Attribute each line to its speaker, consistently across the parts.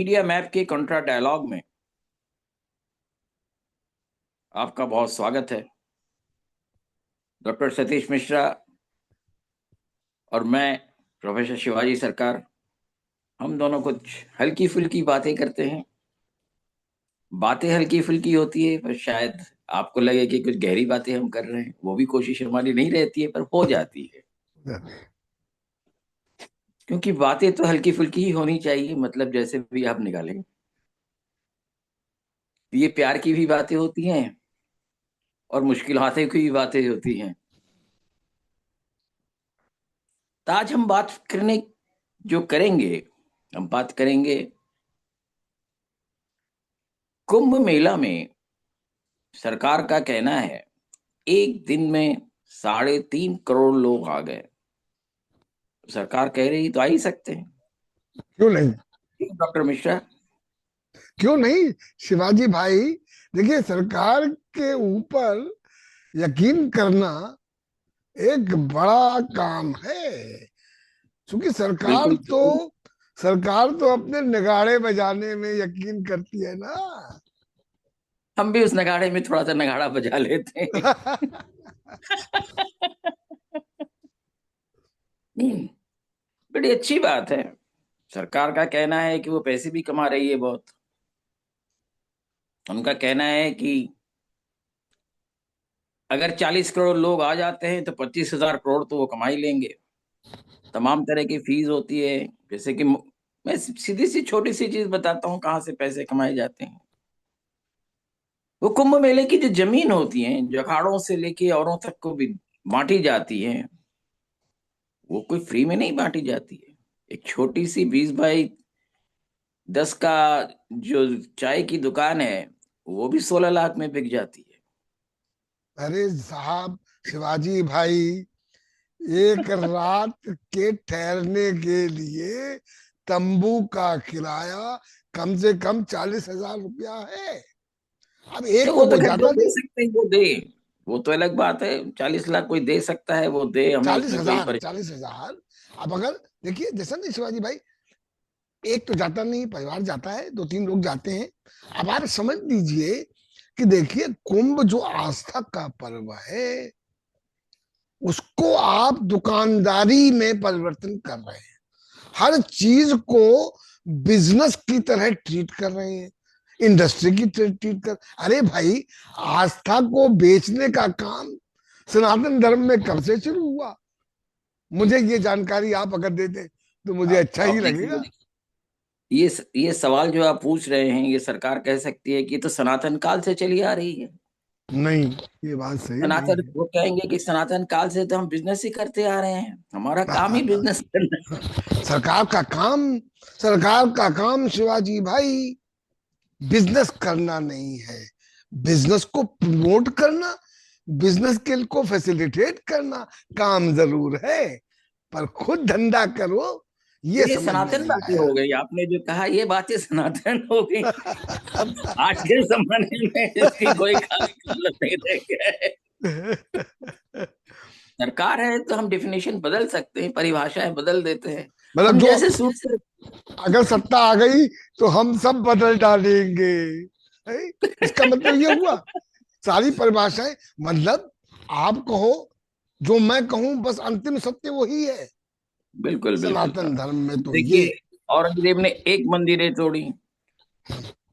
Speaker 1: Media map के कंट्रा dialogue में आपका बहुत स्वागत है। डॉक्टर सतीश मिश्रा और मैं प्रोफेसर शिवाजी सरकार, हम दोनों कुछ हल्की फुल्की बातें करते हैं। बातें हल्की फुल्की होती है, पर शायद आपको लगे कि कुछ गहरी बातें हम कर रहे हैं। वो भी कोशिश हमारी नहीं रहती है, पर हो जाती है। क्योंकि बातें तो हल्की फुल्की ही होनी चाहिए, मतलब जैसे भी आप निकालें। ये प्यार की भी बातें होती हैं और मुश्किलातें की भी बातें होती हैं। तो आज हम बात करने जो करेंगे, हम बात करेंगे कुंभ मेला में। सरकार का कहना है एक दिन में 3.5 करोड़ लोग आ गए। सरकार कह रही तो आ ही सकते हैं।
Speaker 2: क्यों नहीं?
Speaker 1: डॉक्टर मिश्रा,
Speaker 2: क्यों नहीं शिवाजी भाई? देखिए, सरकार के ऊपर यकीन करना एक बड़ा काम है। क्योंकि
Speaker 1: बिल्कुल बिल्कुल।
Speaker 2: सरकार तो अपने नगाड़े बजाने में यकीन करती है ना।
Speaker 1: हम भी उस नगाड़े में थोड़ा सा नगाड़ा बजा लेते हैं। बड़ी अच्छी बात है। सरकार का कहना है कि वो पैसे भी कमा रही है बहुत। उनका कहना है कि अगर 40 करोड़ लोग आ जाते हैं तो 25,000 करोड़ तो वो कमा ही लेंगे। तमाम तरह की फीस होती है। जैसे कि मैं सीधी सी छोटी सी चीज बताता हूँ कहाँ से पैसे कमाए जाते हैं। वो कुंभ मेले की जो जमीन होती है, जो अखाड़ों से लेके औरों तक को भी बांटी जाती है, वो कोई फ्री में नहीं बांटी जाती है। एक छोटी सी 20 बाई 10 का जो चाय की दुकान है, वो भी 16 लाख में बिक जाती है।
Speaker 2: अरे साहब, शिवाजी भाई, एक रात के ठहरने के लिए तंबू का किराया कम से कम 40,000 रुपया है। अब
Speaker 1: तो
Speaker 2: एक को
Speaker 1: वो तो
Speaker 2: कोई
Speaker 1: खैर जो
Speaker 2: जाता
Speaker 1: दे
Speaker 2: नहीं।
Speaker 1: सकते हैं वो दे। वो तो अलग बात है। 40 लाख कोई दे सकता है, वो दे, हमें
Speaker 2: चालीस
Speaker 1: उसमें कोई
Speaker 2: हजार
Speaker 1: परेशानी।
Speaker 2: 40,000। अब अगर देखिए, जैसा नहीं शिवाजी भाई, एक तो जाता नहीं, परिवार जाता है, दो तीन लोग जाते हैं। अब आप समझ लीजिए कि देखिए, कुंभ जो आस्था का पर्व है, उसको आप दुकानदारी में परिवर्तन कर रहे हैं। हर चीज को बिजनेस की तरह ट्रीट कर रहे हैं, इंडस्ट्री की ट्रीट कर। अरे भाई, आस्था को बेचने का काम सनातन धर्म में कब से शुरू हुआ? मुझे ये जानकारी आप अगर दे दें तो मुझे अच्छा ही
Speaker 1: आप देखिए,
Speaker 2: लगेगा।
Speaker 1: ये सवाल जो आप पूछ रहे हैं, ये सरकार कह सकती है कि ये तो सनातन काल से चली आ रही है।
Speaker 2: नहीं, ये बात सही नहीं
Speaker 1: सनातन, वो कहेंगे कि सनातन काल से तो हम बिजनेस ही करते आ रहे हैं, हमारा काम ही
Speaker 2: है।
Speaker 1: बिजनेस करना है।
Speaker 2: सरकार का काम सरकार का काम शिवाजी भाई बिजनेस करना नहीं है, बिजनेस को प्रमोट करना, बिजनेस के को फैसिलिटेट करना काम जरूर है, पर खुद धंधा करो, ये
Speaker 1: ये
Speaker 2: समझ में
Speaker 1: सनातन
Speaker 2: नहीं
Speaker 1: बातें
Speaker 2: आया।
Speaker 1: हो गई, आपने जो कहा ये बातें सनातन हो गई। अब आज के जमाने में इसकी कोई खास मतलब नहीं रह गया है। सरकार है तो हम डेफिनेशन बदल सकते हैं, परिभाषाएं बदल देते हैं।
Speaker 2: मतलब
Speaker 1: हम
Speaker 2: जो
Speaker 1: जैसे सूट से।
Speaker 2: अगर सत्ता आ गई तो हम सब बदल डालेंगे, है? इसका मतलब ये हुआ, सारी परिभाषाएं, मतलब आप कहो, जो मैं कहूं, बस अंतिम सत्य वही है।
Speaker 1: बिल्कुल बिल्कुल
Speaker 2: सनातन
Speaker 1: साहब।
Speaker 2: धर्म में तो ये
Speaker 1: देखिए, औरंगजेब ने एक मंदिरें तोड़ी,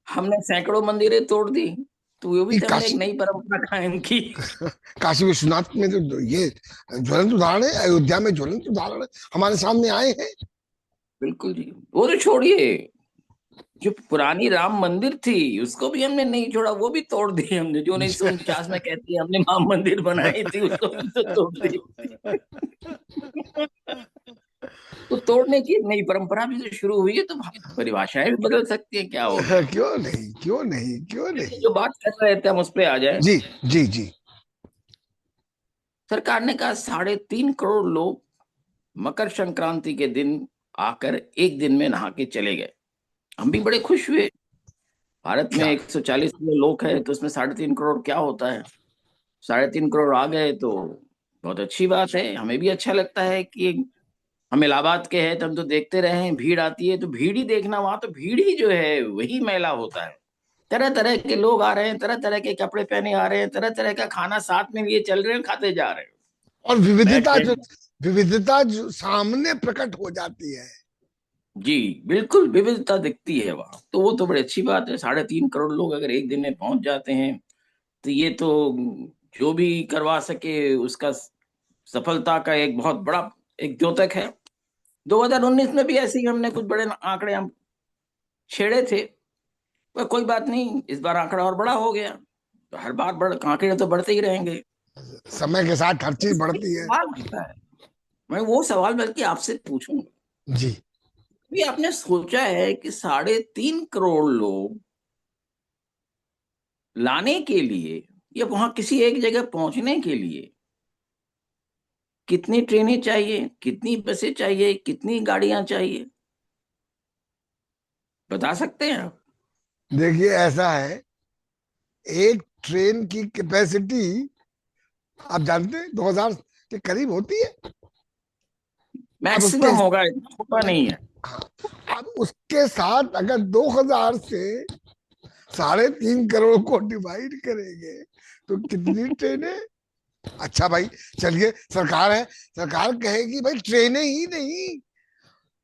Speaker 1: हमने सैकड़ों मंदिरें तोड़ दी। तो वो भी
Speaker 2: ये
Speaker 1: तो हमने एक
Speaker 2: काशी
Speaker 1: नई परंपरा कायम की।
Speaker 2: काशी विश्वनाथ में तो ये ज्वलंत उदाहरण है, अयोध्या में ज्वलंत उदाहरण है, हमारे सामने आए हैं।
Speaker 1: बिल्कुल जी। वो तो छोड़िए, जो पुरानी राम मंदिर थी उसको भी हमने नहीं छोड़ा, वो भी तोड़ दी हमने। जो 1949 में कहती है हमने राम मंदिर बनाई थी, उसको भी तो तोड़ दी। तो तोड़ने की एक नई परंपरा भी तो शुरू हुई है, तो परिभाषाएं भी बदल सकती है, क्या हो गया।
Speaker 2: क्यों नहीं, क्यों नहीं, क्यों
Speaker 1: चलिए,
Speaker 2: नहीं।
Speaker 1: जो बात कर रहे थे हम उस पर आ जाए।
Speaker 2: जी, जी, जी।
Speaker 1: सरकार ने कहा 3.5 करोड़ लोग मकर संक्रांति के दिन आकर एक दिन में नहा के चले गए। हम भी बड़े खुश हुए। भारत में
Speaker 2: क्या?
Speaker 1: 140 करोड़ लोग हैं, तो उसमें 3.5 करोड़ क्या होता है। 3.5 करोड़ आ गए तो बहुत अच्छी बात है, हमें भी अच्छा लगता है कि हम इलाहाबाद के हैं तो हम तो देखते रहे हैं, भीड़ आती है तो भीड़ ही देखना, वहां तो भीड़ ही जो है वही मेला होता है। तरह तरह के लोग आ रहे हैं, तरह तरह के कपड़े पहने आ रहे हैं, तरह तरह का खाना साथ में लिए चल रहे हैं, खाते जा रहे हैं।
Speaker 2: और
Speaker 1: बैठ के।
Speaker 2: विविधता जो सामने प्रकट हो जाती है।
Speaker 1: जी, बिल्कुल विविधता दिखती है वहां, तो वो तो बड़ी अच्छी बात है। 3.5 करोड़ लोग अगर एक दिन में पहुंच जाते हैं तो ये तो जो भी करवा सके उसका सफलता का एक बहुत बड़ा एक द्योतक है। 2019 में भी ऐसे ही हमने कुछ बड़े आंकड़े हम छेड़े थे, पर कोई बात नहीं, इस बार आंकड़ा और बड़ा हो गया, तो हर बार आंकड़े तो बढ़ते ही रहेंगे।
Speaker 2: समय के साथ हर चीज
Speaker 1: इससे एक
Speaker 2: बढ़ती है।
Speaker 1: सवाल आता है, मैं वो सवाल बल्कि आपसे पूछूंगा,
Speaker 2: जी।
Speaker 1: भी आपने सोचा है कि 3.5 करोड़ लोग लाने के लिए या वहां किसी एक जगह पहुंचने के लिए कितनी ट्रेनें चाहिए, कितनी बसें चाहिए, कितनी गाड़ियां चाहिए, बता सकते हैं आप?
Speaker 2: देखिए ऐसा है, एक ट्रेन की कैपेसिटी आप जानते हैं 2000 के करीब होती है। अब उसके
Speaker 1: मैक्सिमम होगा, इतना छोटा नहीं है।
Speaker 2: हाँ, अब उसके साथ अगर 2000 से 3.5 करोड़ को डिवाइड करेंगे तो कितनी ट्रेनें। अच्छा भाई, चलिए सरकार है, सरकार कहेगी भाई ट्रेनें ही नहीं,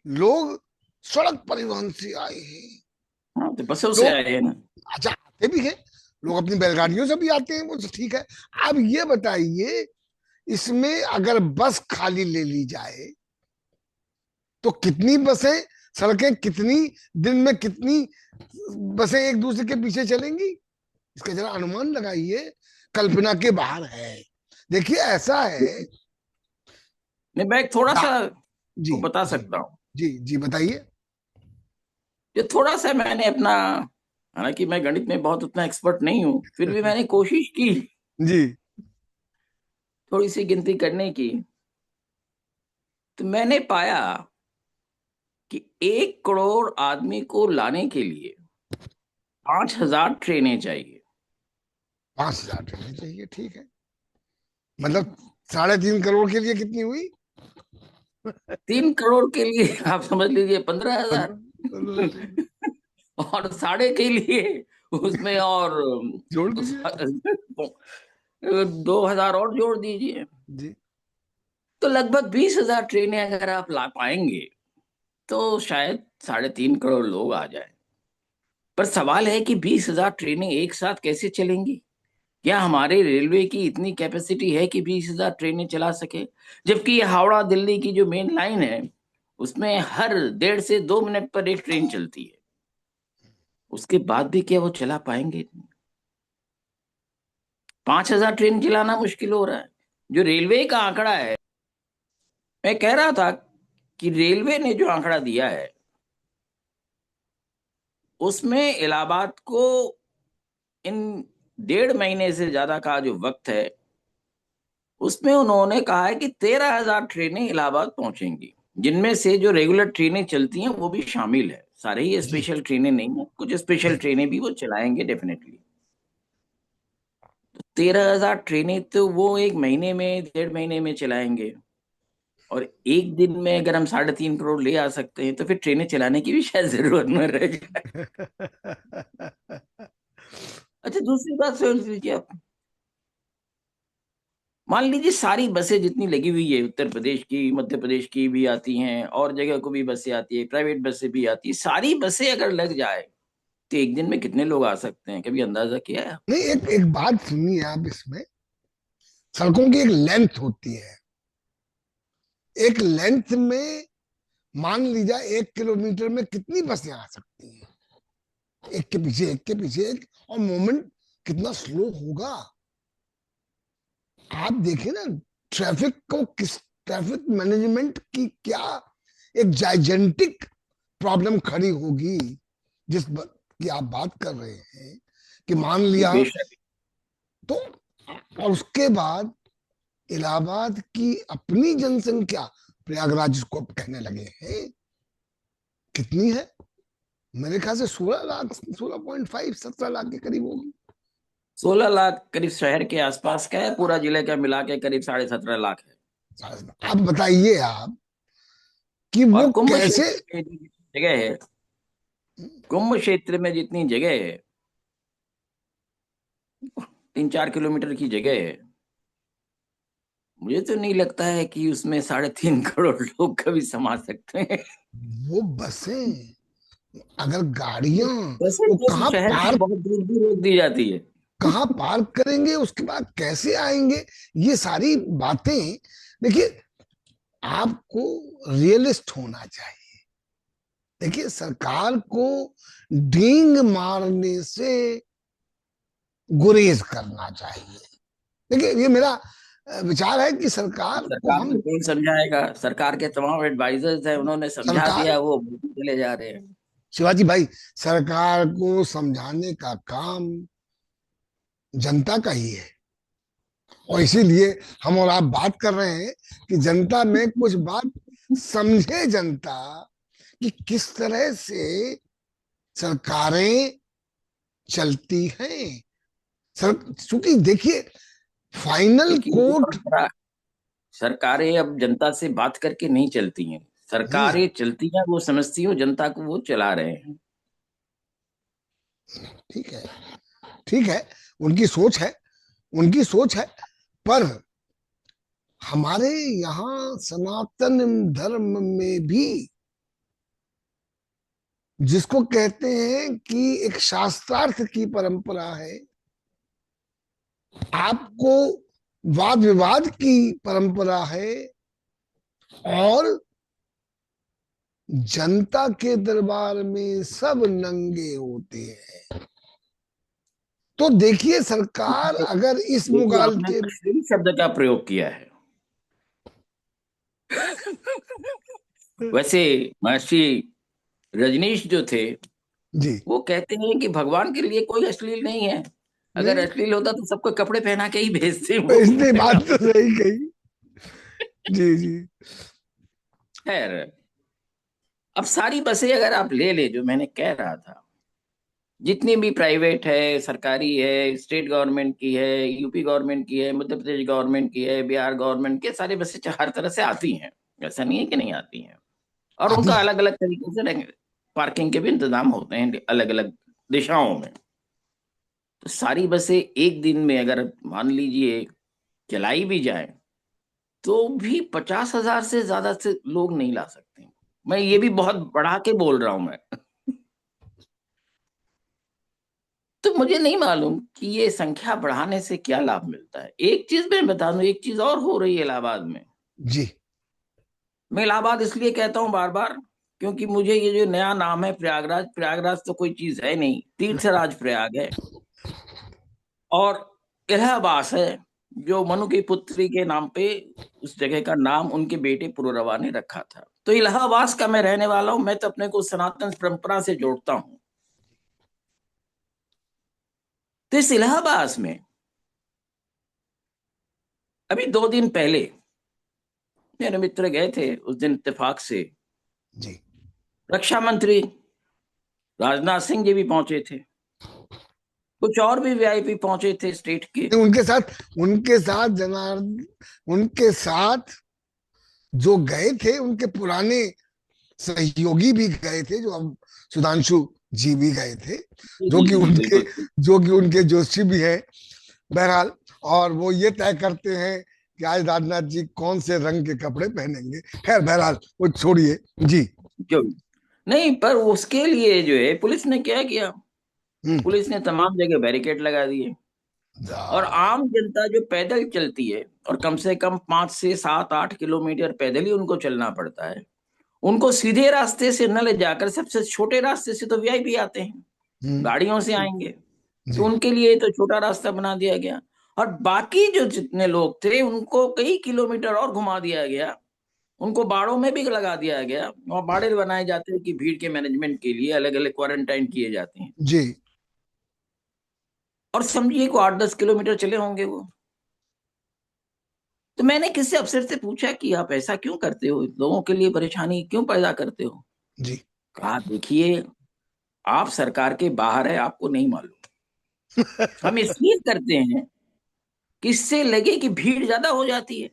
Speaker 2: लोग सड़क परिवहन से आए हैं।
Speaker 1: हाँ, तो बसों से
Speaker 2: लोग
Speaker 1: आए हैं ना।
Speaker 2: अच्छा आते भी हैं, लोग अपनी बैलगाड़ियों से भी आते हैं, वो तो ठीक है। अब ये बताइए, इसमें अगर बस खाली ले ली जाए तो कितनी बसें, सड़कें कितनी, दिन में कितनी बसें एक दूसरे के पीछे चलेंगी, इसका जरा अनुमान लगाइए। कल्पना के बाहर है। देखिए ऐसा है।
Speaker 1: नहीं, मैं एक थोड़ा
Speaker 2: हाँ,
Speaker 1: सा
Speaker 2: जी
Speaker 1: को बता
Speaker 2: जी
Speaker 1: सकता हूँ।
Speaker 2: जी जी बताइए।
Speaker 1: ये थोड़ा सा मैंने अपना, हालांकि मैं गणित में बहुत उतना एक्सपर्ट नहीं हूँ, फिर भी मैंने कोशिश की
Speaker 2: जी।
Speaker 1: थोड़ी सी गिनती करने की, तो मैंने पाया कि 1 करोड़ आदमी को लाने के लिए 5,000 ट्रेनें चाहिए।
Speaker 2: 5,000 ट्रेनें चाहिए, ठीक है। मतलब 3.5 करोड़ के लिए कितनी हुई?
Speaker 1: 3 करोड़ के लिए आप समझ लीजिए 15,000।
Speaker 2: 15
Speaker 1: और साढ़े के लिए उसमें और
Speaker 2: जोड़
Speaker 1: उस
Speaker 2: दीजिए।
Speaker 1: 2,000 और जोड़ दीजिए,
Speaker 2: जी।
Speaker 1: तो लगभग 20,000 ट्रेनें अगर आप ला पाएंगे तो शायद 3.5 करोड़ लोग आ जाए। पर सवाल है कि 20,000 ट्रेनें एक साथ कैसे चलेंगी? क्या हमारे रेलवे की इतनी कैपेसिटी है कि 20,000 ट्रेनें चला सके? जबकि ये हावड़ा दिल्ली की जो मेन लाइन है उसमें हर 1.5 से 2 मिनट पर एक ट्रेन चलती है, उसके बाद भी क्या वो चला पाएंगे? 5,000 ट्रेन चलाना मुश्किल हो रहा है। जो रेलवे का आंकड़ा है, मैं कह रहा था कि रेलवे ने जो आंकड़ा दिया है उसमें इलाहाबाद को इन 1.5 महीने से ज्यादा का जो वक्त है उसमें उन्होंने कहा है कि 13,000 ट्रेनें इलाहाबाद पहुंचेंगी, जिनमें से जो रेगुलर ट्रेनें चलती हैं वो भी शामिल है। सारे ही
Speaker 2: जी
Speaker 1: स्पेशल ट्रेनें नहीं है, कुछ स्पेशल
Speaker 2: जी।
Speaker 1: ट्रेनें भी वो चलाएंगे डेफिनेटली। 13,000 ट्रेनें तो वो एक महीने में 1.5 महीने में चलाएंगे, और एक दिन में अगर हम 3.5 करोड़ ले आ सकते हैं तो फिर ट्रेनें चलाने की भी शायद जरूरत न रह जाए। अच्छा, दूसरी बात सोच लीजिए आप, मान लीजिए सारी बसें जितनी लगी हुई है, उत्तर प्रदेश की, मध्य प्रदेश की भी आती हैं और जगह को भी बसें आती है, प्राइवेट बसें भी आती है, सारी बसें अगर लग जाए तो एक दिन में कितने लोग आ सकते हैं, कभी अंदाजा किया है?
Speaker 2: नहीं, एक एक बात सुनिए आप इसमें। सड़कों की एक लेंथ होती है, एक लेंथ में मान लीजिए 1 किलोमीटर में कितनी बसें आ सकती हैं, एक के पीछे एक के पीछे एक, और मोमेंट कितना स्लो होगा। आप देखें ना, ट्रैफिक को किस, ट्रैफिक मैनेजमेंट की क्या एक जाइजेंटिक प्रॉब्लम खड़ी होगी की आप बात कर रहे हैं, कि मान
Speaker 1: जी
Speaker 2: लिया
Speaker 1: बेशक।
Speaker 2: तो। और उसके बाद इलाहाबाद की अपनी जनसंख्या, प्रयागराज को अब कहने लगे हैं, कितनी है? मेरे ख्याल से 16 लाख, 16.5, 17 लाख के करीब होगी।
Speaker 1: 16 लाख करीब शहर के आसपास का है, पूरा जिले का मिला के करीब 17.5 लाख है।
Speaker 2: अब बताइए आप, कि
Speaker 1: और
Speaker 2: वो
Speaker 1: कुंभ
Speaker 2: कैसे।
Speaker 1: क्षेत्र में जितनी जगह है, कुंभ क्षेत्र में जितनी जगह है, 3-4 किलोमीटर की जगह है, मुझे तो नहीं लगता है कि उसमें 3.5 करोड़ लोग कभी समा सकते हैं।
Speaker 2: वो बसें, अगर गाड़ियां,
Speaker 1: वैसे
Speaker 2: वो
Speaker 1: तो
Speaker 2: कहाँ
Speaker 1: शहर की
Speaker 2: पार्क,
Speaker 1: बहुत दूर दूर रोक दी जाती है।
Speaker 2: कहाँ पार्क करेंगे, उसके बाद कैसे आएंगे, ये सारी बातें। देखिए, आपको रियलिस्ट होना चाहिए। देखिए, सरकार को डींग मारने से गुरेज करना चाहिए। देखिए, ये मेरा विचार है कि सरकार को
Speaker 1: सरकार
Speaker 2: हम,
Speaker 1: को कौन समझाएगा? सरकार के तमाम एडवाइजर्स हैं, उन्होंने समझा
Speaker 2: सरकार,
Speaker 1: दिया, वो चले जा रहे हैं।
Speaker 2: शिवाजी भाई, सरकार को समझाने का काम जनता का ही है। और इसीलिए हम और आप बात कर रहे हैं कि जनता में कुछ बात समझे जनता, कि किस तरह से सरकारें चलती हैं। सर, क्योंकि देखिए, फाइनल
Speaker 1: देखिए, ये
Speaker 2: कोर्ट।
Speaker 1: परंपरा, सरकारें अब जनता से बात करके नहीं चलती हैं।
Speaker 2: हम्म,
Speaker 1: सरकारें चलती हैं, वो समझती हो जनता को वो चला रहे हैं।
Speaker 2: ठीक है, ठीक है, उनकी सोच है, उनकी सोच है। पर हमारे यहाँ सनातन धर्म में भी, जिसको कहते हैं कि एक शास्त्रार्थ की परंपरा है, आपको वाद विवाद की परंपरा है, और जनता के दरबार में सब नंगे होते हैं। तो देखिए, सरकार अगर इस
Speaker 1: देखिए, आपने
Speaker 2: मुगालते,
Speaker 1: अश्लील शब्द का प्रयोग किया है। वैसे महर्षि रजनीश जो थे,
Speaker 2: जी,
Speaker 1: वो कहते हैं कि भगवान के लिए कोई अश्लील नहीं है। अगर
Speaker 2: नहीं,
Speaker 1: अश्लील होता तो सबको कपड़े पहना के ही भेजते
Speaker 2: तो
Speaker 1: वो।
Speaker 2: इसने बात तो सही कही। जी जी।
Speaker 1: खैर, अब सारी बसें अगर आप ले ले, जो मैंने कह रहा था, जितनी भी प्राइवेट है, सरकारी है, स्टेट गवर्नमेंट की है, यूपी गवर्नमेंट की है, मध्य प्रदेश गवर्नमेंट की है, बिहार गवर्नमेंट के, सारी बसें हर तरह से आती हैं। ऐसा नहीं है कि नहीं आती हैं। और
Speaker 2: आदि,
Speaker 1: उनका अलग अलग तरीके से पार्किंग के भी इंतजाम होते हैं अलग अलग दिशाओं में। तो सारी बसें एक दिन में अगर मान लीजिए चलाई भी जाए, तो भी 50,000 से ज्यादा से लोग नहीं ला सकते। मैं ये भी बहुत बढ़ा के बोल रहा हूं मैं। तो मुझे नहीं मालूम कि ये संख्या बढ़ाने से क्या लाभ मिलता है। एक चीज मैं बता दूं, एक चीज और हो रही है इलाहाबाद में।
Speaker 2: जी,
Speaker 1: मैं इलाहाबाद इसलिए कहता हूँ बार बार, क्योंकि मुझे ये जो नया नाम है प्रयागराज, प्रयागराज तो कोई चीज है नहीं, तीर्थराज प्रयाग है। और इलाहाबाद है, जो मनु की पुत्री के नाम पे उस जगह का नाम उनके बेटे पुररवा ने रखा था। तो इलाहाबाद का मैं रहने वाला हूं, मैं तो अपने को सनातन परंपरा से जोड़ता हूं। तो इस इलाहाबाद में अभी 2 दिन पहले मेरे मित्र गए थे, उस दिन इत्तेफाक से
Speaker 2: जी।
Speaker 1: रक्षा मंत्री राजनाथ सिंह जी भी पहुंचे थे, कुछ और भी वीआईपी पहुंचे थे स्टेट के।
Speaker 2: उनके साथ उनके साथ जो गए थे, उनके पुराने सहयोगी भी गए थे, जो अब सुधांशु जी भी गए थे,
Speaker 1: जी
Speaker 2: जो
Speaker 1: जी
Speaker 2: कि
Speaker 1: जी,
Speaker 2: उनके
Speaker 1: बिल्कुल।
Speaker 2: जो कि उनके जोशी भी है। बहरहाल, और वो ये तय करते हैं कि आज राजनाथ जी कौन से रंग के कपड़े पहनेंगे। खैर, बहरहाल, वो छोड़िए। जी।
Speaker 1: क्यों नहीं, पर उसके लिए जो है पुलिस ने क्या किया?
Speaker 2: हम्म।
Speaker 1: पुलिस ने तमाम जगह बैरिकेड लगा दिए। और
Speaker 2: जा-
Speaker 1: आम जनता जो पैदल चलती है, और कम से कम 5 से 7-8 किलोमीटर पैदल ही उनको चलना पड़ता है, उनको सीधे रास्ते से न ले जाकर सबसे छोटे रास्ते से, तो वीआईपी आते हैं,
Speaker 2: हम्म।
Speaker 1: गाड़ियों से आएंगे, तो
Speaker 2: जी
Speaker 1: उनके लिए तो छोटा रास्ता बना दिया गया। और बाकी जो जितने लोग थे उनको कई किलोमीटर और घुमा दिया गया, उनको बाड़ों में भी लगा दिया गया। और बाड़े बनाए जाते हैं कि भीड़ के मैनेजमेंट के लिए अलग अलग क्वारंटाइन किए जाते हैं।
Speaker 2: जी।
Speaker 1: और समझिए को 8-10 किलोमीटर चले होंगे वो। तो मैंने किसी अफसर से पूछा कि आप ऐसा क्यों करते हो, लोगों के लिए परेशानी क्यों पैदा करते हो?
Speaker 2: जी।
Speaker 1: कहा, देखिए, आप सरकार के बाहर है, आपको नहीं मालूम। हम इसलिए करते हैं कि इससे लगे कि भीड़ ज्यादा हो जाती है।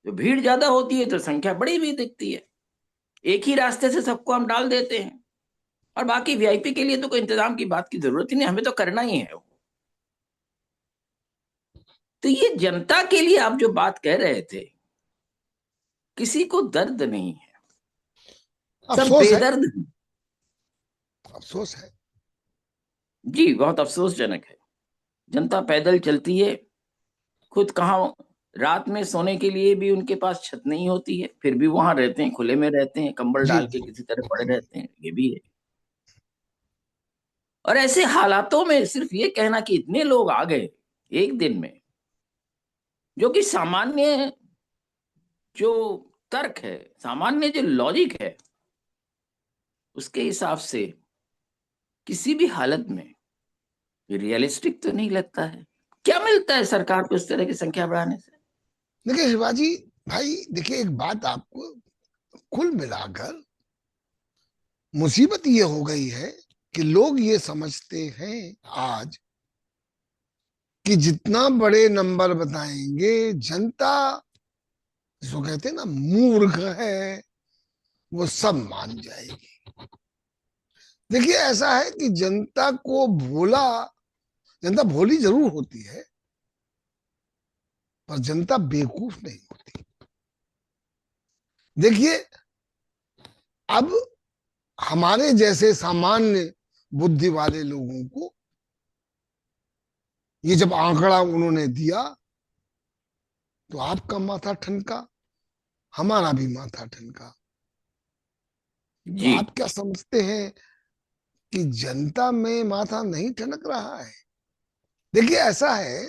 Speaker 1: जो भीड़ ज्यादा होती है तो संख्या बड़ी भी दिखती है, एक ही रास्ते से सबको हम डाल देते हैं, और बाकी वीआईपी के लिए तो कोई इंतजाम की बात की जरूरत ही नहीं, हमें तो करना ही है। तो ये जनता के लिए आप जो बात कह रहे थे, किसी को दर्द नहीं है, सब
Speaker 2: अफसोस है।
Speaker 1: बेदर्द हैं।
Speaker 2: अफसोस है।
Speaker 1: जी बहुत अफसोसजनक है। जनता पैदल चलती है, खुद कहाँ, रात में सोने के लिए भी उनके पास छत नहीं होती है, फिर भी वहां रहते हैं, खुले में रहते हैं, कंबल
Speaker 2: जी
Speaker 1: डाल के
Speaker 2: जी।
Speaker 1: किसी तरह पड़े रहते हैं, ये भी है। और ऐसे हालातों में सिर्फ ये कहना कि इतने लोग आ गए एक दिन में, जो कि सामान्य जो तर्क है, सामान्य जो लॉजिक है, उसके हिसाब से किसी भी हालत में ये रियलिस्टिक तो नहीं लगता है। क्या मिलता है सरकार को इस तरह की संख्या बढ़ाने से?
Speaker 2: देखिए शिवाजी भाई, देखिए एक बात आपको, कुल मिलाकर मुसीबत ये हो गई है कि लोग ये समझते हैं आज कि जितना बड़े नंबर बताएंगे जनता, जिसको कहते हैं ना मूर्ख है, वो सब मान जाएगी। देखिए ऐसा है कि जनता को भोला, जनता भोली जरूर होती है, पर जनता बेवकूफ नहीं होती। देखिए अब हमारे जैसे सामान्य बुद्धि वाले लोगों को ये जब आंकड़ा उन्होंने दिया, तो आपका माथा ठनका, हमारा भी माथा ठनका। तो
Speaker 1: जी
Speaker 2: आप क्या समझते हैं कि जनता में माथा नहीं ठनक रहा है? देखिए ऐसा है।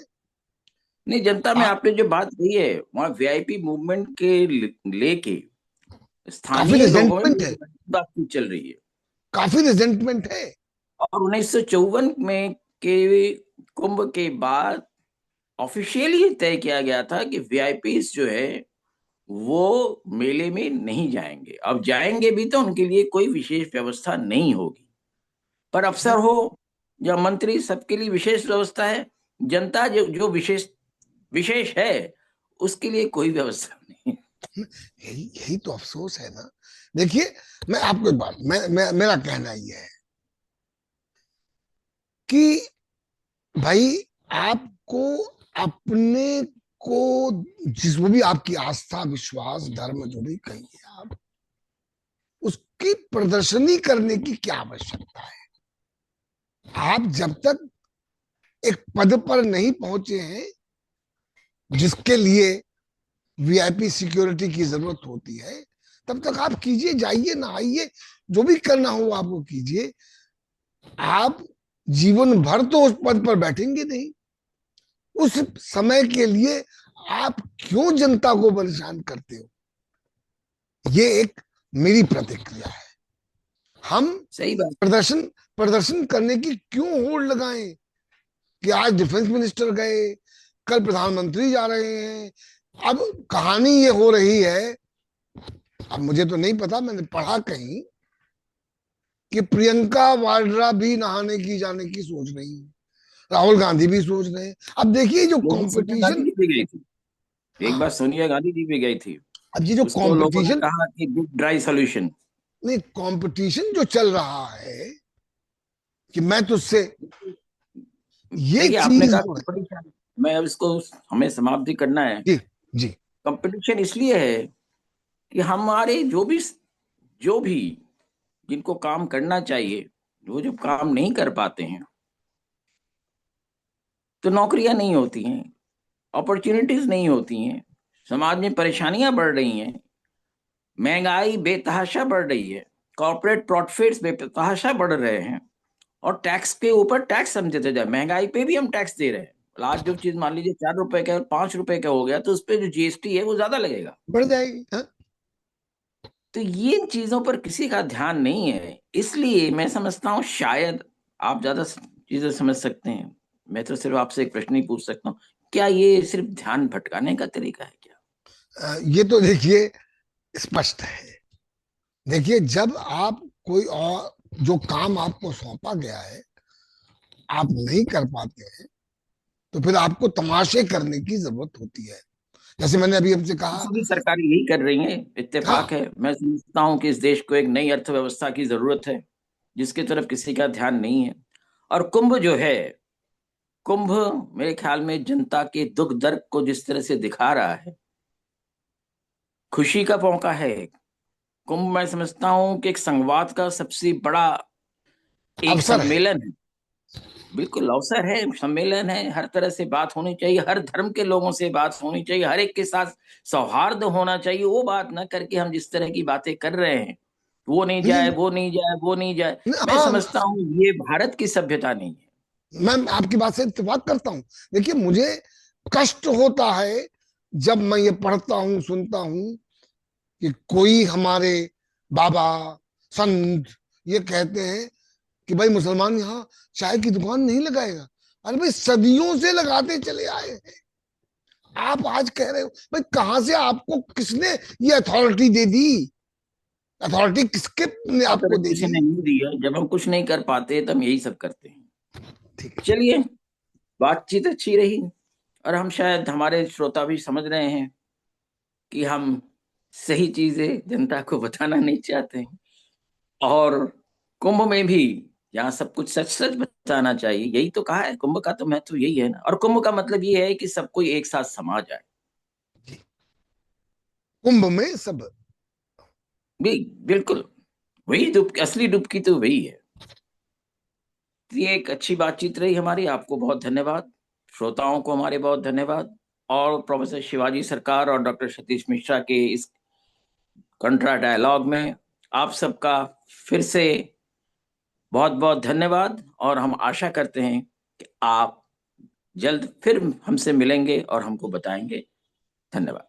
Speaker 1: नहीं, जनता में
Speaker 2: आ,
Speaker 1: आपने जो बात कही है, वहाँ वीआईपी मूवमेंट के लेके
Speaker 2: काफी
Speaker 1: स्थानीय लोगों में
Speaker 2: रिजेंटमेंट
Speaker 1: बड़ी
Speaker 2: है।
Speaker 1: बातचीत चल रही है।
Speaker 2: काफी रिजेंटमेंट है।
Speaker 1: और 1954 में के कुंभ के बाद ऑफिशियली तय किया गया था कि वीआईपी जो है वो मेले में नहीं जाएंगे। अब जाएंगे भी तो उनके लिए कोई विशेष व्यवस्था नहीं होगी, पर अफसर हो या मंत्री, सबके लिए विशेष व्यवस्था है। जनता जो जो विशेष विशेष है, उसके लिए कोई व्यवस्था नहीं।
Speaker 2: यही यही तो अफसोस है ना। देखिए मैं आपको एक बात, मेरा कहना ये है कि भाई आपको अपने को, जिसमें भी आपकी आस्था विश्वास धर्म जो भी कहिए आप, उसकी प्रदर्शनी करने की क्या आवश्यकता है? आप जब तक एक पद पर नहीं पहुंचे हैं जिसके लिए वीआईपी सिक्योरिटी की जरूरत होती है, तब तक आप कीजिए, जाइए ना आइए, जो भी करना हो आपको कीजिए। आप जीवन भर तो उस पद पर बैठेंगे नहीं। उस समय के लिए आप क्यों जनता को परेशान करते हो? ये एक मेरी प्रतिक्रिया है। हम
Speaker 1: सही बात।
Speaker 2: प्रदर्शन प्रदर्शन करने की क्यों होड़ लगाएं कि आज डिफेंस मिनिस्टर गए, कल प्रधानमंत्री जा रहे हैं। अब कहानी ये हो रही है, अब मुझे तो नहीं पता, मैंने पढ़ा कहीं कि प्रियंका वाड्रा भी नहाने की जाने की सोच रही है, राहुल गांधी भी सोच रहे हैं। अब देखिए जो
Speaker 1: वो भी सोनिया गांधी
Speaker 2: कंपटीशन,
Speaker 1: जी भी गई थी, एक बार
Speaker 2: हाँ,
Speaker 1: सोनिया गांधी जी भी गई थी।
Speaker 2: अब ये जो
Speaker 1: उसको लोगों ने
Speaker 2: कंपटीशन,
Speaker 1: कहा कि गुड ड्राई सोल्यूशन।
Speaker 2: नहीं कंपटीशन जो चल रहा है कि मैं तुझसे, ये
Speaker 1: देखिए आपने
Speaker 2: चीज
Speaker 1: कहा
Speaker 2: जो है।
Speaker 1: कंपटीशन, मैं अब इसको, हमें समाप्ति करना है।
Speaker 2: जी जी।
Speaker 1: कंपटीशन इसलिए है कि हमारे जो भी जिनको काम करना चाहिए, वो जब काम नहीं कर पाते हैं, तो नौकरियां नहीं होती हैं, अपॉर्चुनिटीज नहीं होती हैं, समाज में परेशानियां बढ़ रही हैं, महंगाई बेतहाशा बढ़ रही है, कॉर्पोरेट प्रॉफिट्स बेतहाशा बढ़ रहे हैं, और टैक्स के ऊपर टैक्स हम देते जाए, महंगाई पे भी हम टैक्स दे रहे हैं। आज जो चीज मान लीजिए 4 रुपए का और 5 रुपए का हो गया, तो उस पर जो जीएसटी है वो ज्यादा लगेगा।
Speaker 2: बढ़ जाएगी, हाँ।
Speaker 1: तो ये चीजों पर किसी का ध्यान नहीं है, इसलिए मैं समझता हूँ शायद आप ज्यादा चीजें समझ सकते हैं। मैं तो सिर्फ आपसे एक प्रश्न ही पूछ सकता हूँ, क्या ये सिर्फ ध्यान भटकाने का तरीका है क्या?
Speaker 2: ये तो देखिए स्पष्ट है। देखिए जब आप कोई और जो काम आपको सौंपा गया है आप नहीं कर पाते हैं, तो फिर आपको तमाशे करने की जरूरत होती है। जैसे मैंने अभी हमसे कहा।
Speaker 1: सभी सरकारें यही कर रही हैं, इत्तेफाक
Speaker 2: हाँ,
Speaker 1: है। मैं समझता हूँ कि इस देश को एक नई अर्थव्यवस्था की जरूरत है, जिसकी तरफ किसी का ध्यान नहीं है। और कुंभ जो है, कुंभ मेरे ख्याल में जनता के दुख दर्द को जिस तरह से दिखा रहा है, खुशी का मौका है। कुंभ मैं समझता हूँ कि एक संवाद का सबसे बड़ा एक
Speaker 2: अवसर है।
Speaker 1: सम्मेलन है। बिल्कुल अवसर है, सम्मेलन है, हर तरह से बात होनी चाहिए, हर धर्म के लोगों से बात होनी चाहिए, हर एक के साथ सौहार्द होना चाहिए। वो बात ना करके हम जिस तरह की बातें कर रहे हैं, वो नहीं जाए,
Speaker 2: नहीं,
Speaker 1: वो नहीं जाए, वो नहीं जाए, मैं
Speaker 2: हाँ,
Speaker 1: समझता हूँ ये भारत की सभ्यता नहीं है।
Speaker 2: मैं आपकी बात से इत्तेफाक करता हूं। देखिए, मुझे कष्ट होता है जब मैं ये पढ़ता हूं, सुनता हूं कि कोई हमारे बाबा संत ये कहते हैं कि भाई मुसलमान यहाँ चाय की दुकान नहीं लगाएगा। अरे भाई, सदियों से लगाते चले आए हैं। आप आज कह रहे हो, भाई कहां से आपको किसने ये अथॉरिटी दे दी? अथॉरिटी किसके ने आपको दे
Speaker 1: किसी
Speaker 2: दी?
Speaker 1: ने नहीं दिया। जब हम कुछ नहीं कर पाते तो हम यही सब करते हैं।
Speaker 2: ठीक है।
Speaker 1: चलिए, बातचीत अच्छी रही, और हम शायद हमारे श्रोता भी समझ रहे हैं कि हम सही चीजें जनता को बताना नहीं चाहते हैं। और कुंभ में भी जहाँ सब कुछ सच सच बताना चाहिए, यही तो कहा है। कुंभ का तो महत्व यही है ना। और कुंभ का मतलब ये है कि सब कोई एक साथ समा जाए।
Speaker 2: कुंभ में सब।
Speaker 1: भी बिल्कुल, वही असली डुबकी तो वही है। तो ये एक अच्छी बातचीत रही हमारी। आपको बहुत धन्यवाद, श्रोताओं को हमारे बहुत धन्यवाद। और प्रोफेसर शिवाजी सरकार और डॉक्टर सतीश मिश्रा के इस कंट्रा डायलॉग में आप सबका फिर से बहुत बहुत धन्यवाद। और हम आशा करते हैं कि आप जल्द फिर हमसे मिलेंगे और हमको बताएंगे। धन्यवाद।